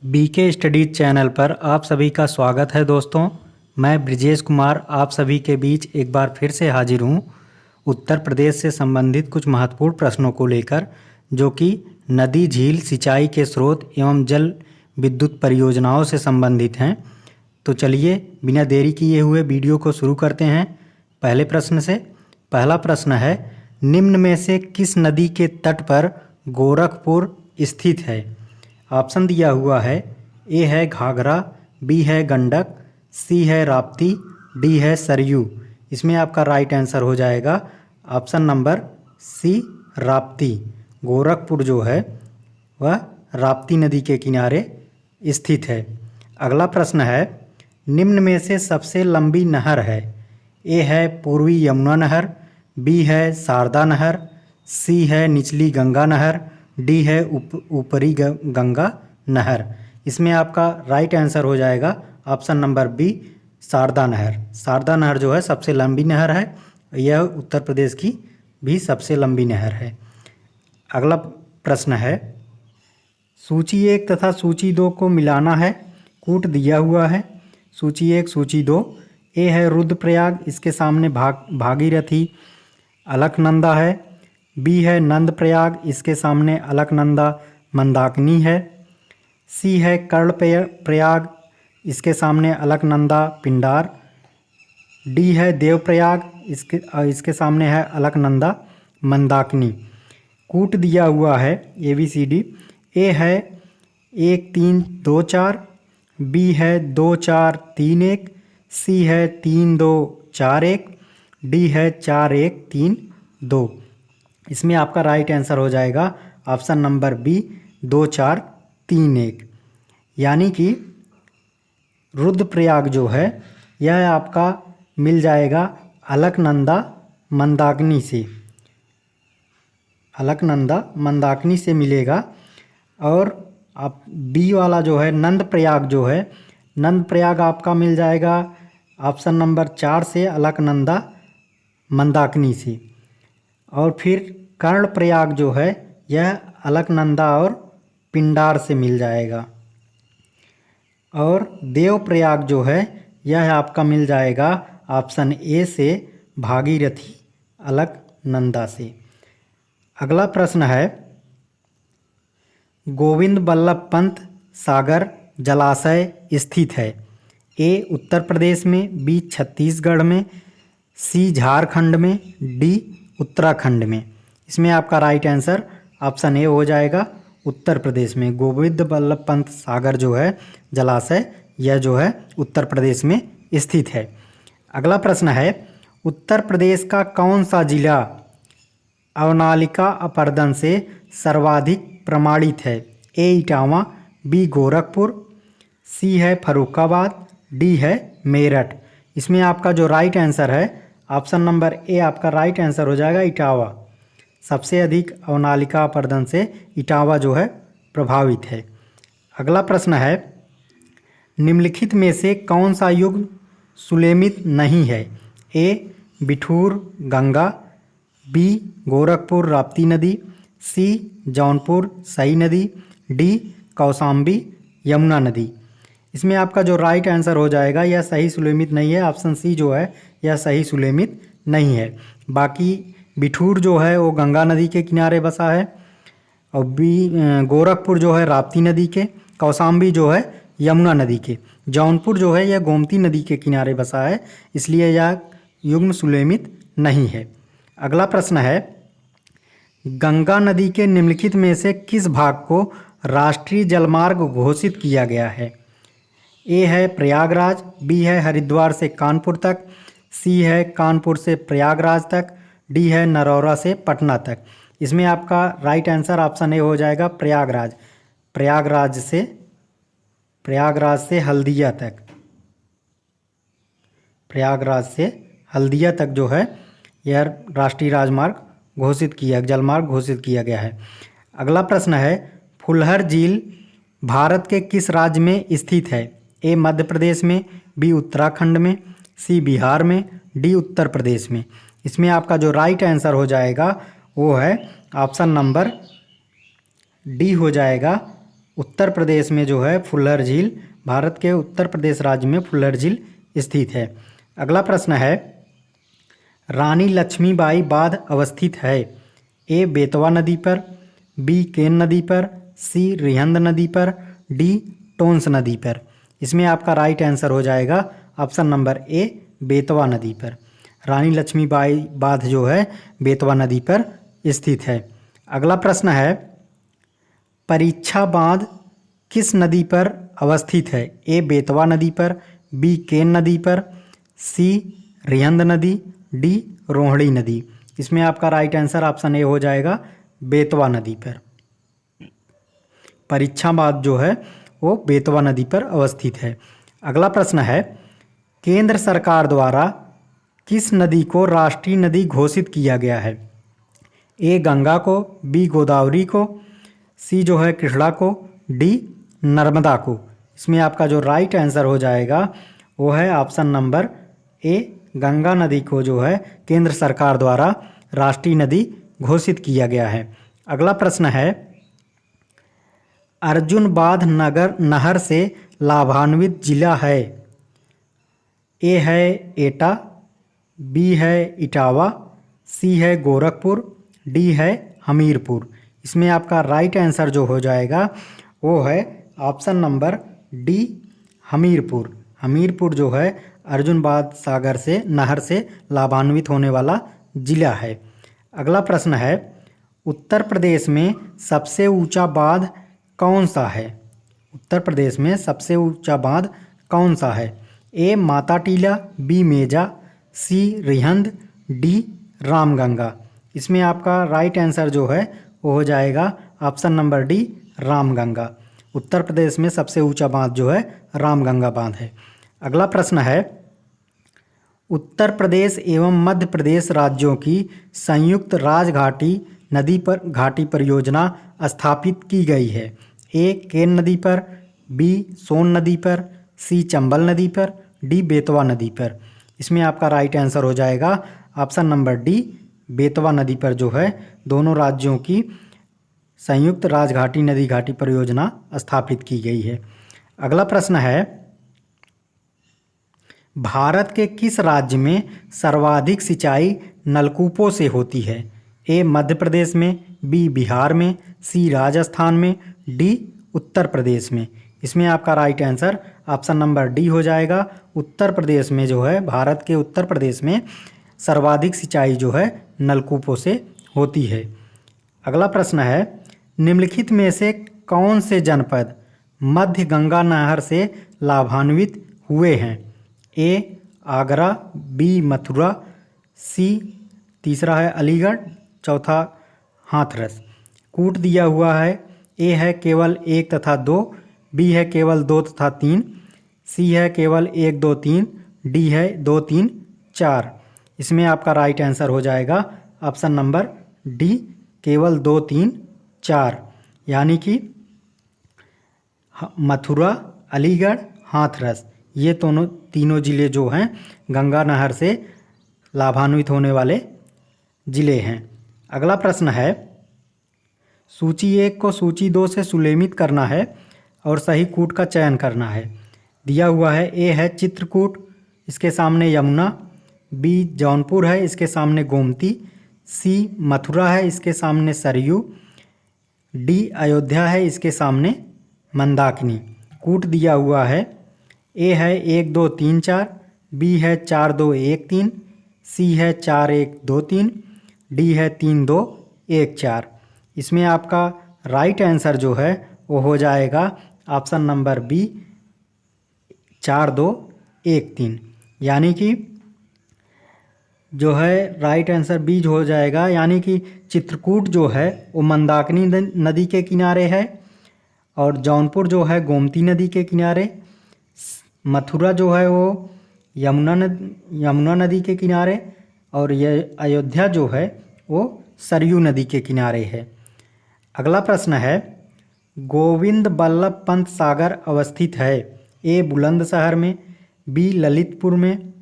BK studies channel पर आप सभी का स्वागत है दोस्तों। मैं ब्रिजेश कुमार आप सभी के बीच एक बार फिर से हाजिर हूँ उत्तर प्रदेश से संबंधित कुछ महत्वपूर्ण प्रश्नों को लेकर, जो कि नदी, झील, सिंचाई के स्रोत एवं जल विद्युत परियोजनाओं से संबंधित हैं। तो चलिए बिना देरी किए हुए वीडियो को शुरू करते हैं पहले प्रश्न से। पहला प्रश्न है, निम्न में से किस नदी के तट पर गोरखपुर स्थित है? ऑप्शन दिया हुआ है, ए है घाघरा, बी है गंडक, सी है राप्ती, डी है सरयू। इसमें आपका राइट आंसर हो जाएगा option number C, Rapti. Gorakhpur जो है वह राप्ती नदी के किनारे स्थित है। अगला प्रश्न है, निम्न में से सबसे लंबी नहर है? ए है पूर्वी यमुना नहर, बी है शारदा नहर, सी है निचली गंगा नहर, डी है ऊपरी गंगा नहर। इसमें आपका राइट आंसर हो जाएगा ऑप्शन नंबर बी, शारदा नहर। शारदा नहर जो है सबसे लंबी नहर है, यह उत्तर प्रदेश की भी सबसे लंबी नहर है। अगला प्रश्न है, सूची 1 तथा सूची 2 को मिलाना है, कूट दिया हुआ है। सूची 1 सूची 2, ए है रुद्रप्रयाग, इसके सामने भागीरथी अलकनंदा है। बी है नंदप्रयाग, इसके सामने अलकनंदा मंदाकिनी है। सी है कर्णप्रयाग, इसके सामने अलकनंदा पिंडार। डी है देवप्रयाग, इसके सामने है अलकनंदा मंदाकिनी। कूट दिया हुआ है ABCD। ए है 1 3 2 4, बी है 2 4 3 1, सी है 3 2 4 1, डी है 4 1 3 2। इसमें आपका राइट आंसर हो जाएगा ऑप्शन नंबर बी, 2 4 3 1। यानी कि रुद्रप्रयाग जो है यह आपका मिल जाएगा अलकनंदा मंदाकिनी से, अलकनंदा मंदाकिनी से मिलेगा। और आप बी वाला जो है नंदप्रयाग जो है, नंदप्रयाग आपका मिल जाएगा ऑप्शन नंबर 4 से, अलकनंदा मंदाकिनी से। और फिर कर्णप्रयाग जो है यह अलकनंदा और पिंडार से मिल जाएगा। और देवप्रयाग जो है यह आपका मिल जाएगा ऑप्शन ए से, भागीरथी अलकनंदा से। अगला प्रश्न है, गोविंद बल्लभ पंत सागर जलाशय स्थित है? ए उत्तर प्रदेश में, बी छत्तीसगढ़ में, सी झारखंड में, डी उत्तराखंड में। इसमें आपका राइट आंसर ऑप्शन ए हो जाएगा, उत्तर प्रदेश में। गोविंद बल्लभ पंत सागर जो है जलाशय, यह जो है उत्तर प्रदेश में स्थित है। अगला प्रश्न है, उत्तर प्रदेश का कौन सा जिला अवनालिका अपरदन से सर्वाधिक प्रमाणित है? ए इटावा, बी गोरखपुर, सी है फर्रुखाबाद, डी है मेरठ। इसमें आपका जो राइट आंसर है ऑप्शन नंबर ए आपका राइट आंसर हो जाएगा, इटावा। सबसे अधिक अवनालिका अपरदन से इटावा जो है प्रभावित है। अगला प्रश्न है, निम्नलिखित में से कौन सा युग्म सुलेमित नहीं है? ए बिठूर गंगा, बी गोरखपुर राप्ती नदी, सी जौनपुर सई नदी, डी कौशाम्बी यमुना नदी। इसमें आपका जो राइट आंसर हो जाएगा, यह सही सुलेमित नहीं है। ऑप्शन सी जो है यह सही सुलेमित नहीं है। बाकी बिठूर जो है वो गंगा नदी के किनारे बसा है, और बी गोरखपुर जो है राप्ती नदी के, कौशाम्बी जो है यमुना नदी के, जौनपुर जो है यह गोमती नदी के किनारे बसा है, इसलिए यह युग्म सुलेमित नहीं है। अगला प्रश्न है, गंगा नदी के निम्नलिखित में से किस भाग को राष्ट्रीय जलमार्ग घोषित किया गया है? ए है प्रयागराज, बी है हरिद्वार से कानपुर तक, सी है कानपुर से प्रयागराज तक, डी है नरौरा से पटना तक। इसमें आपका राइट आंसर ऑप्शन ए हो जाएगा, प्रयागराज। प्रयागराज से हल्दिया तक, प्रयागराज से हल्दिया तक जो है यह राष्ट्रीय जलमार्ग घोषित किया गया है। अगला प्रश्न है, फुलहर झील भारत के किस राज्य में स्थित है? ए मध्य प्रदेश में, बी उत्तराखंड में, सी बिहार में, डी उत्तर प्रदेश में। इसमें आपका जो राइट आंसर हो जाएगा वो है ऑप्शन नंबर डी हो जाएगा, उत्तर प्रदेश में जो है फुल्लर झील, भारत के उत्तर प्रदेश राज्य में फुल्लर झील स्थित है। अगला प्रश्न है, रानी लक्ष्मीबाई बांध अवस्थित है? ए बेतवा नदी पर, बी केन नदी पर, सी रिहंद नदी पर, डी टोंस नदी पर। इसमें आपका राइट आंसर हो जाएगा ऑप्शन नंबर ए बेतवा नदी पर। रानी लक्ष्मीबाई बांध जो है बेतवा नदी पर स्थित है। अगला प्रश्न है, परीक्षा बांध किस नदी पर अवस्थित है? ए बेतवा नदी पर, बी केन नदी पर, सी रिहंद नदी, डी रोहिणी नदी। इसमें आपका राइट आंसर ऑप्शन ए हो जाएगा बेतवा नदी पर। परीक्षा बांध जो है वो बेतवा नदी पर अवस्थित है। अगला प्रश्न है, केंद्र सरकार द्वारा किस नदी को राष्ट्रीय नदी घोषित किया गया है? ए गंगा को, बी गोदावरी को, सी जो है कृष्णा को, डी नर्मदा को। इसमें आपका जो राइट आंसर हो जाएगा वो है ऑप्शन नंबर ए गंगा नदी को जो है केंद्र सरकार द्वारा राष्ट्रीय नदी घोषित किया गया है। अगला प्रश्न है, अर्जुन बांध नहर से लाभान्वित जिला है? ए है एटा, बी है इटावा, सी है गोरखपुर, डी है हमीरपुर। इसमें आपका राइट आंसर जो हो जाएगा वो है option number D Hamirpur. Hamirpur जो है अर्जुन बांध सागर से नहर से लाभान्वित होने वाला जिला है। अगला प्रश्न है, उत्तर प्रदेश में सबसे ऊंचा बांध कौन सा है? उत्तर प्रदेश में सबसे ऊंचा बांध कौन सा है? ए माता टीला, बी मेजा, सी रिहंद, डी रामगंगा। इसमें आपका राइट आंसर जो है वो हो जाएगा option number D Ramganga. Uttar Pradesh में सबसे ऊंचा बांध जो है रामगंगा बांध है। अगला प्रश्न है, उत्तर प्रदेश एवं मध्य प्रदेश राज्यों की संयुक्त राजघाटी नदी पर घाटी परियोजना स्थापित की गई है? ए केन नदी पर, बी सोन नदी पर, सी चंबल नदी पर, डी बेतवा नदी पर। इसमें आपका राइट आंसर हो जाएगा ऑप्शन नंबर डी बेतवा नदी पर जो है दोनों राज्यों की संयुक्त राजघाटी नदी घाटी परियोजना स्थापित की गई है। अगला प्रश्न है, भारत के किस राज्य में सर्वाधिक सिंचाई नलकूपों से होती है? ए मध्य प्रदेश में, बी बिहार में, सी राजस्थान में, डी उत्तर प्रदेश में। इसमें आपका right answer option number D हो जाएगा। उत्तर प्रदेश में जो है भारत के उत्तर प्रदेश में सर्वाधिक सिंचाई जो है नलकूपों से होती है। अगला प्रश्न है, निम्नलिखित में से कौन से जनपद मध्य गंगा नहर से लाभान्वित हुए हैं? ए आगरा, बी मथुरा, सी तीसरा है अलीगढ़, चौथा हाथरस। कूट दिया हुआ है, ए है केवल 1 तथा 2, बी है केवल 2 तथा 3, सी है केवल 1 2 3, डी है 2 3 4। इसमें आपका राइट आंसर हो जाएगा ऑप्शन नंबर डी केवल 2 3 4, यानी कि मथुरा, अलीगढ़, हाथरस ये तीनों ज़िले जो हैं गंगा नहर से लाभान्वित होने वाले ज़िले हैं। अगला प्रश्न है, सूची 1 को सूची 2 से सुलेमित करना है और सही कूट का चयन करना है। दिया हुआ है, ए है चित्रकूट, इसके सामने यमुना, बी जौनपुर है, इसके सामने गोमती, सी मथुरा है, इसके सामने सरयू, डी अयोध्या है, इसके सामने मंदाकिनी। कूट दिया हुआ है, ए है 1 2 3 4, बी है 4 2 1 3, सी है 4 1 2 3, डी है 3 2 1 4। इसमें आपका राइट आंसर जो है वो हो जाएगा ऑप्शन नंबर बी 4 2 1 3, यानी कि जो है राइट आंसर बी हो जाएगा, यानी कि चित्रकूट जो है वो मंदाकिनी नदी के किनारे है और जौनपुर जो है गोमती नदी के किनारे, मथुरा जो है वो यमुना नदी के किनारे और ये अयोध्या जो है वो सरयू नदी के किनारे है। अगला प्रश्न है, गोविंद बल्लभ पंत सागर अवस्थित है? ए बुलंदशहर में, बी ललितपुर में,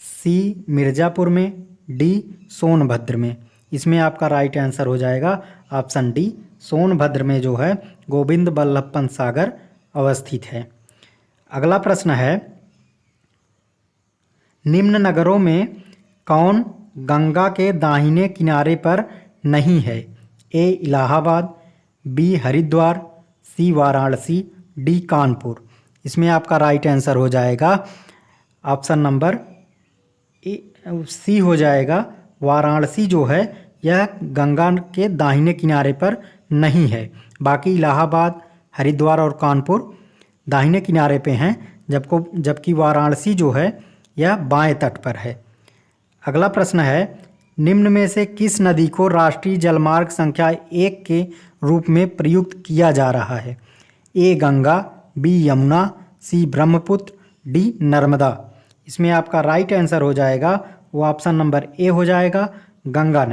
सी मिर्ज़ापुर में, डी सोनभद्र में। इसमें आपका राइट आंसर हो जाएगा ऑप्शन डी सोनभद्र में जो है गोविंद बल्लभ पंत सागर अवस्थित है। अगला प्रश्न है, निम्न नगरों में कौन गंगा के दाहिने किनारे पर नहीं है? ए इलाहाबाद, बी हरिद्वार, सी वाराणसी, डी कानपुर। इसमें आपका राइट आंसर हो जाएगा ऑप्शन नंबर सी हो जाएगा। वाराणसी जो है यह गंगा के दाहिने किनारे पर नहीं है। बाकी इलाहाबाद, हरिद्वार और कानपुर दाहिने किनारे पे हैं, जबकि वाराणसी जो है यह बाएं तट पर है। अगला प्रश्न है, निम्न में से किस नदी को राष्ट्रीय जलमार्ग संख्या 1 के रूप में प्रयुक्त किया जा रहा है? ए गंगा, बी यमुना, सी ब्रह्मपुत्र, डी नर्मदा। इसमें आपका राइट आंसर हो जाएगा वो ऑप्शन नंबर ए हो जाएगा, गंगा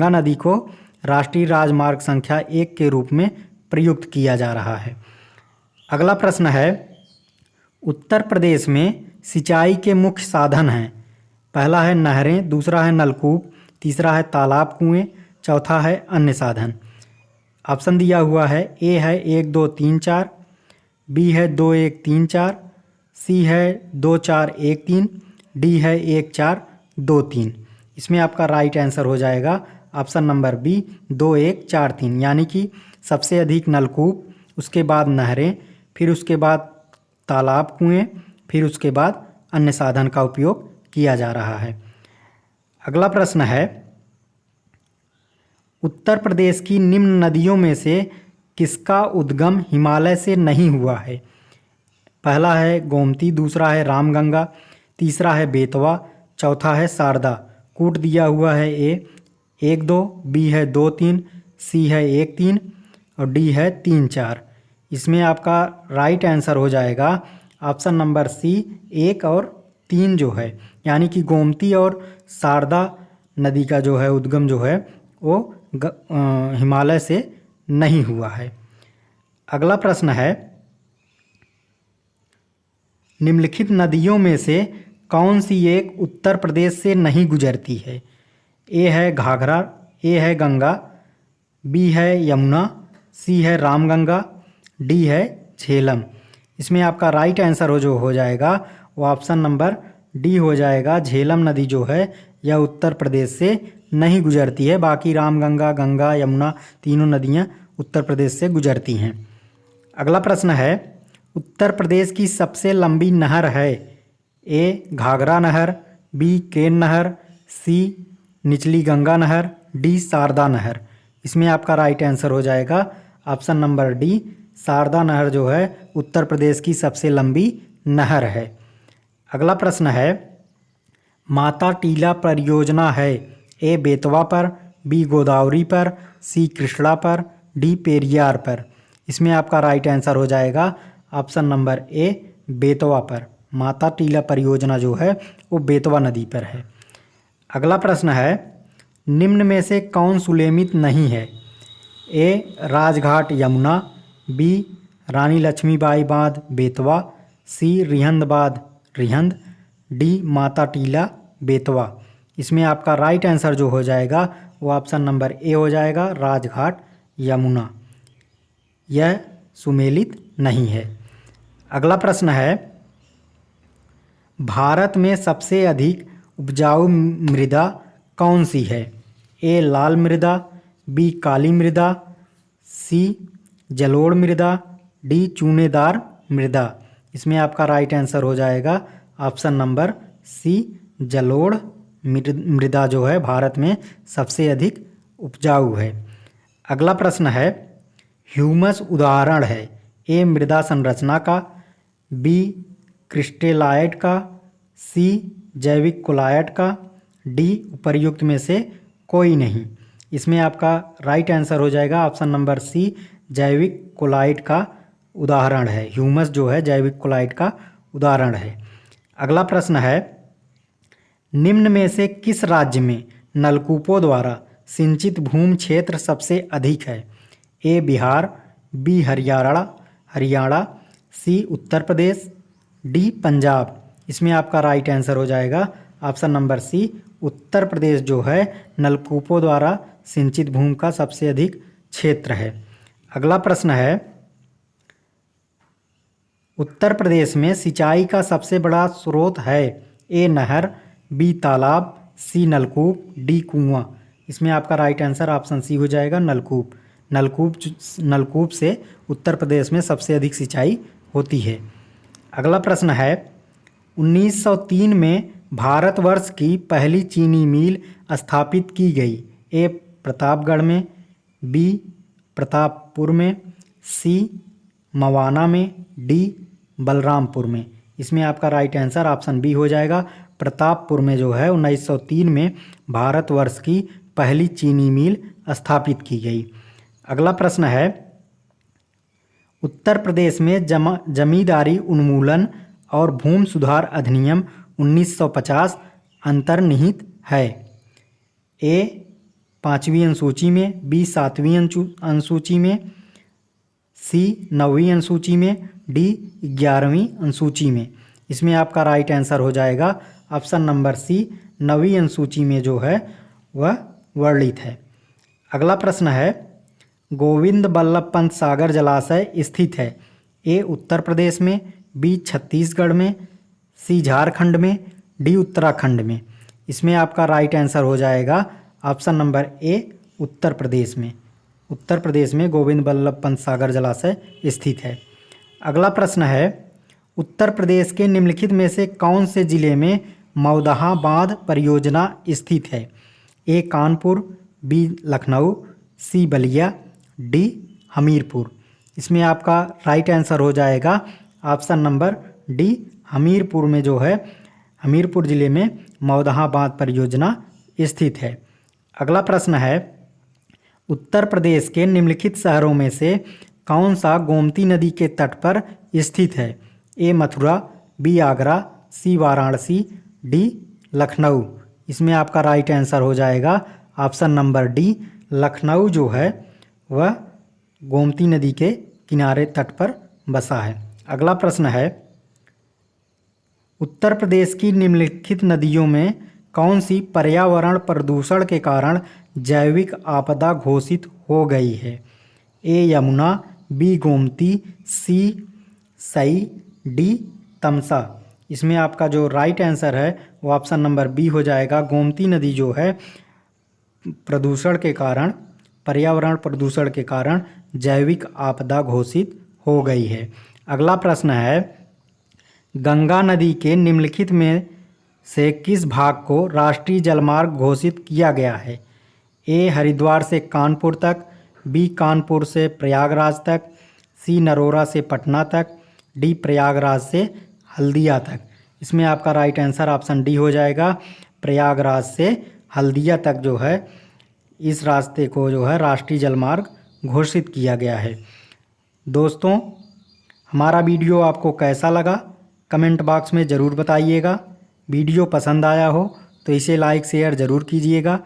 नदी को राष्ट्रीय राजमार्ग संख्या 1 के रूप में प्रयुक्त किया जा रहा है। अगला प्रश्न है, उत्तर प्रदेश में सिंचाई के मुख्य साधन हैं। पहला है नहरें, दूसरा है नलकूप, तीसरा है तालाब कुएं, चौथा है अन्य साधन। ऑप्शन दिया हुआ है, ए है 1 2 3 4, बी है 2 1 3 4, सी है 2 4 1 3, डी है 1 4 2 3। इसमें आपका राइट आंसर हो जाएगा ऑप्शन नंबर बी 2 1 4 3, यानी कि सबसे अधिक नलकूप, उसके बाद नहरें, फिर उसके बाद तालाब कुएं, फिर उसके बाद अन्य साधन का उपयोग किया जा रहा है। अगला प्रश्न है, उत्तर प्रदेश की निम्न नदियों में से किसका उद्गम हिमालय से नहीं हुआ है? पहला है गोमती, दूसरा है रामगंगा, तीसरा है बेतवा, चौथा है शारदा। कूट दिया हुआ है ए 1 2, बी है 2 3, सी है 1 3 और डी है 3 4। इसमें आपका राइट आंसर हो जाएगा ऑप्शन नंबर सी 1 और 3 जो है, यानी कि गोमती और शारदा नदी का जो है उद्गम जो है वो हिमालय से नहीं हुआ है। अगला प्रश्न है, निम्नलिखित नदियों में से कौन सी एक उत्तर प्रदेश से नहीं गुजरती है? ए है घाघरा, ए है गंगा, बी है यमुना, सी है रामगंगा, डी है झेलम। इसमें आपका राइट आंसर हो जाएगा वो ऑप्शन नंबर डी हो जाएगा। झेलम नदी जो है यह उत्तर प्रदेश से नहीं गुजरती है, बाकी रामगंगा, गंगा, यमुना तीनों नदियां उत्तर प्रदेश से गुजरती हैं। अगला प्रश्न है, उत्तर प्रदेश की सबसे लंबी नहर है? ए घाघरा नहर, बी केन नहर, सी निचली गंगा नहर, डी शारदा नहर। इसमें आपका राइट आंसर हो जाएगा ऑप्शन नंबर डी, शारदा नहर जो है उत्तर प्रदेश की सबसे लंबी नहर है। अगला प्रश्न है, माता टीला परियोजना है? ए बेतवा पर, बी गोदावरी पर, सी कृष्णा पर, डी पेरियार पर। इसमें आपका राइट आंसर हो जाएगा ऑप्शन नंबर ए, बेतवा पर। माता टीला परियोजना जो है वो बेतवा नदी पर है। अगला प्रश्न है, निम्न में से कौन सुलेमित नहीं है? ए राजघाट यमुना, बी रानी लक्ष्मीबाई बांध बेतवा, सी रिहंद बांध रिहंद, डी माता टीला बेतवा। इसमें आपका राइट आंसर जो हो जाएगा वो ऑप्शन नंबर ए हो जाएगा, राजघाट यमुना। यह सुमेलित नहीं है। अगला प्रश्न है, भारत में सबसे अधिक उपजाऊ मृदा कौन सी है? ए लाल मृदा, बी काली मृदा, सी जलोढ़ मृदा, डी चूनेदार मृदा। इसमें आपका राइट आंसर हो जाएगा ऑप्शन नंबर सी, जलोढ़ मृदा जो है भारत में सबसे अधिक उपजाऊ है। अगला प्रश्न है, ह्यूमस उदाहरण है? ए मृदा संरचना का, बी क्रिस्टेलाइट का, सी जैविक कोलाइट का, डी उपर्युक्त में से कोई नहीं। इसमें आपका राइट आंसर हो जाएगा ऑप्शन नंबर सी, जैविक कोलाइट का उदाहरण है। ह्यूमस जो है जैविक कोलाइट का उदाहरण है। अगला प्रश्न है, निम्न में से किस राज्य में नलकूपों द्वारा सिंचित भूमि क्षेत्र सबसे अधिक है? ए बिहार, बी हरियाणा, सी उत्तर प्रदेश, डी पंजाब। इसमें आपका राइट आंसर हो जाएगा ऑप्शन नंबर सी, उत्तर प्रदेश जो है नलकूपों द्वारा सिंचित भूमि का सबसे अधिक क्षेत्र है। अगला प्रश्न है, उत्तर प्रदेश में सिंचाई का सबसे बड़ा स्रोत है? ए नहर, बी तालाब, सी नलकूप, डी कुआं। इसमें आपका राइट आंसर ऑप्शन सी हो जाएगा, नलकूप। नलकूप से उत्तर प्रदेश में सबसे अधिक सिंचाई होती है। अगला प्रश्न है, 1903 में भारतवर्ष की पहली चीनी मिल स्थापित की गई? ए प्रतापगढ़ में, बी प्रतापपुर में, सी मवाना में, डी बलरामपुर में। इसमें आपका राइट आंसर ऑप्शन बी हो जाएगा, प्रतापपुर में जो है 1903 में भारतवर्ष की पहली चीनी मिल स्थापित की गई। अगला प्रश्न है, उत्तर प्रदेश में जमींदारी उन्मूलन और भूमि सुधार अधिनियम 1950 अंतर्निहित है? ए 5वीं अनुसूची में, बी 7वीं अनुसूची में, सी 9वीं अनुसूची में, डी 11वीं अनुसूची में। इसमें आपका राइट आंसर हो जाएगा ऑप्शन नंबर सी, 9वीं अनुसूची में जो है वह वर्णित है। अगला प्रश्न है, गोविंद बल्लभ पंत सागर जलाशय स्थित है? ए उत्तर प्रदेश में, बी छत्तीसगढ़ में, सी झारखंड में, डी उत्तराखंड में। इसमें आपका राइट आंसर हो जाएगा option number A, Uttar Pradesh में। उत्तर प्रदेश में गोविंद बल्लभ पंत सागर जलाशय स्थित है। अगला प्रश्न है, उत्तर प्रदेश के निम्नलिखित में से कौन से जिले में मौदहा बांध परियोजना स्थित है? ए कानपुर, बी लखनऊ, सी बलिया, डी हमीरपुर। इसमें आपका राइट आंसर हो जाएगा ऑप्शन नंबर डी, हमीरपुर में जो है हमीरपुर ज़िले में मौदहा बांध परियोजना स्थित है। अगला प्रश्न है, उत्तर प्रदेश के निम्नलिखित शहरों में से कौन सा गोमती नदी के तट पर स्थित है? ए मथुरा, बी आगरा, सी वाराणसी, डी लखनऊ। इसमें आपका राइट आंसर हो जाएगा ऑप्शन नंबर डी, लखनऊ जो है वह गोमती नदी के किनारे तट पर बसा है। अगला प्रश्न है, उत्तर प्रदेश की निम्नलिखित नदियों में कौन सी पर्यावरण प्रदूषण के कारण जैविक आपदा घोषित हो गई है? ए यमुना, बी गोमती, सी सई, डी तमसा। इसमें आपका जो राइट आंसर है वो ऑप्शन नंबर बी हो जाएगा, गोमती नदी जो है प्रदूषण के कारण, पर्यावरण प्रदूषण के कारण जैविक आपदा घोषित हो गई है। अगला प्रश्न है, गंगा नदी के निम्नलिखित में से किस भाग को राष्ट्रीय जलमार्ग घोषित किया गया है? ए हरिद्वार से कानपुर तक, बी कानपुर से प्रयागराज तक, सी नरोरा से पटना तक, डी प्रयागराज से हल्दिया तक। इसमें आपका राइट आंसर ऑप्शन डी हो जाएगा, प्रयागराज से हल्दिया तक जो है इस रास्ते को जो है राष्ट्रीय जलमार्ग घोषित किया गया है। दोस्तों, हमारा वीडियो आपको कैसा लगा कमेंट बॉक्स में ज़रूर बताइएगा। वीडियो पसंद आया हो तो इसे लाइक शेयर ज़रूर कीजिएगा।